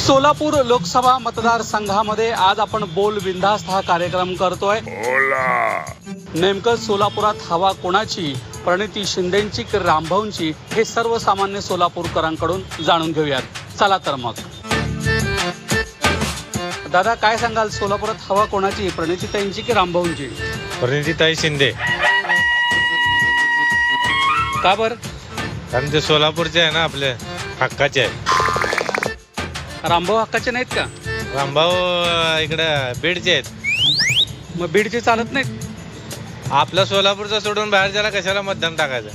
सोलापूर लोकसभा मतदारसंघामध्ये आज आपण बोल बिनधास्त हा कार्यक्रम करतोय। नेमकं सोलापुरात हवा कोणाची, प्रणिती शिंदेची की रामभाऊंची, हे सर्वसामान्य सोलापूरकरांकडून जाणून घेऊयात। चला तर मग दादा, काय सांगाल, सोलापुरात हवा कोणाची, प्रणितीताईंची की रामभाऊंची? प्रणितीताई शिंदे। का बरं? कारण ते सोलापूरचे आहे ना, आपले हक्काचे आहे। रामभाऊ हक्काचे नाहीत का? रामभाऊ इकडे बीडचे आहेत। मग बीडचे चालत नाहीत? आपला सोलापूरचा सोडून बाहेर ज्याला कशाला मतदान टाकायचं?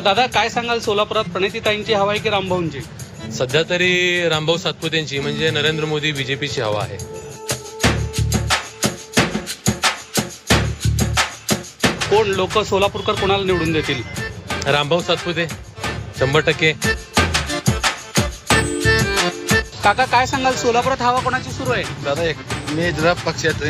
दादा, काय सांगाल, सोलापुरात प्रणितीताईंची हवा आहे की रामभाऊंची? सध्या तरी रामभाऊ सातपुतेंची म्हणजे नरेंद्र मोदी बीजेपीची हवा आहे। कोण लोक सोलापूरकर कोणाला निवडून देतील? रामभाऊ सातपुते 100%। काका, काय सांगाल, सोलापुरात हवा कोणाची सुरू आहे? दादा, एक मेजरप पक्षात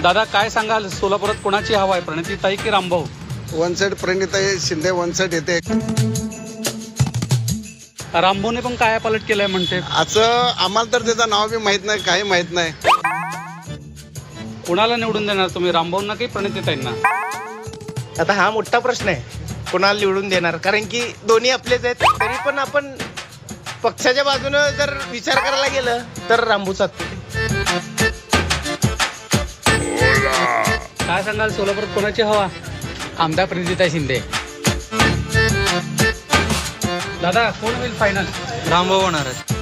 दादा, काय सांगाल, सोलापुरात कोणाची हवा आहे, प्रणितीताई की रामभाऊ? वन साइड प्रणितीताई शिंदे, वन साइड येते। रामभाऊने पण काय पालट केलंय म्हणते? असं आम्हाला तर त्याचं नाव बी माहित नाही, काही माहित नाही। कोणाला निवडून देणार तुम्ही, रामभाऊंना की प्रणितीताईंना? आता हा मोठा प्रश्न आहे, कोणाला निवडून देणार, कारण की दोन्ही आपलेच आहेत। तरी पण आपण पक्षाच्या बाजूने जर विचार करायला गेलं तर रामभाऊ सातपुते। काय सांगाल, सोलापुरात कोणाची हवा? आमदार प्रणितीताई शिंदे। दादा, कोण होईल फायनल? रामभाऊ होणार आहे।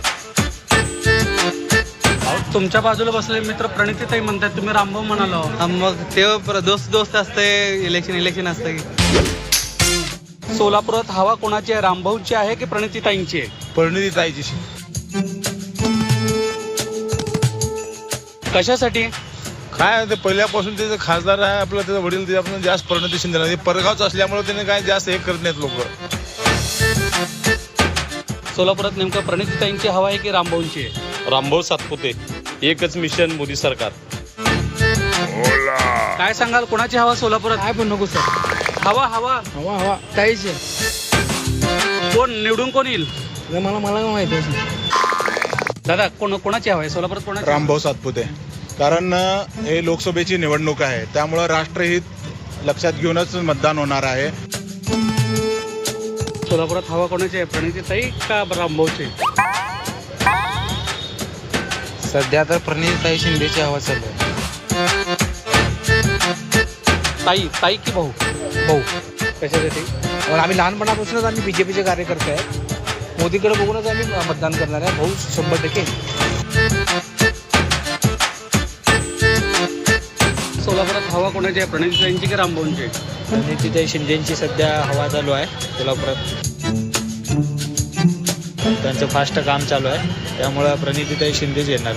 तुमच्या बाजूला बसले मित्र प्रणितीताई म्हणतात, तुम्ही रामभाऊ म्हणाला। मग ते दोस्त असते, इलेक्शन असतं की। सोलापुरात हवा कोणाची आहे, रामभाऊची आहे की प्रणितीताईंची आहे? प्रणितीताईची। कशासाठी? काय ते पहिल्यापासून त्याचं खासदार आहे आपलं, त्याचं वडील, ते आपण जास्त प्रणिती शिंदे नाही, परगावचं असल्यामुळे त्याने काय जास्त हे करत नाहीत लोक। सोलापुरात नेमकं प्रणितीताईंची हवा आहे की रामभाऊंची आहे? रामभाऊ सातपुते, एकच मिशन मोदी सरकार। काय सांगाल, कोणाची हवा सोलापुरात? काय पण नको सर, हवा हवा काहीच कोण निवडून कोण येईल? मला माहिती आहे। दादा, कोणाची हवा आहे सोलापुरात, कोणाची? रामभाऊ सातपुते, कारण हे लोकसभेची निवडणूक आहे, त्यामुळं राष्ट्रहित लक्षात घेऊनच मतदान होणार आहे। सोलापुरात हवा कोणाची आहे, प्रणितीताई का रामभाऊची? सध्या तर प्रणितीताई शिंदेची हवा चालू आहे। ताई की भाऊ? भाऊ, कशासाठी? आम्ही लहानपणापासूनच आम्ही बीजेपीचे कार्यकर्ते आहेत। मोदीकडे बघूनच आम्ही मतदान करणार आहे। भाऊ 100%। सोलापुरात हवा कोणाची आहे, प्रणितीताईंची की रामभाऊंची? प्रणितीताई शिंदेची सध्या हवा चालू आहे सोलापुरात। त्यांचं फास्ट काम चालू आहे, त्यामुळे प्रणितीताई शिंदेच येणार।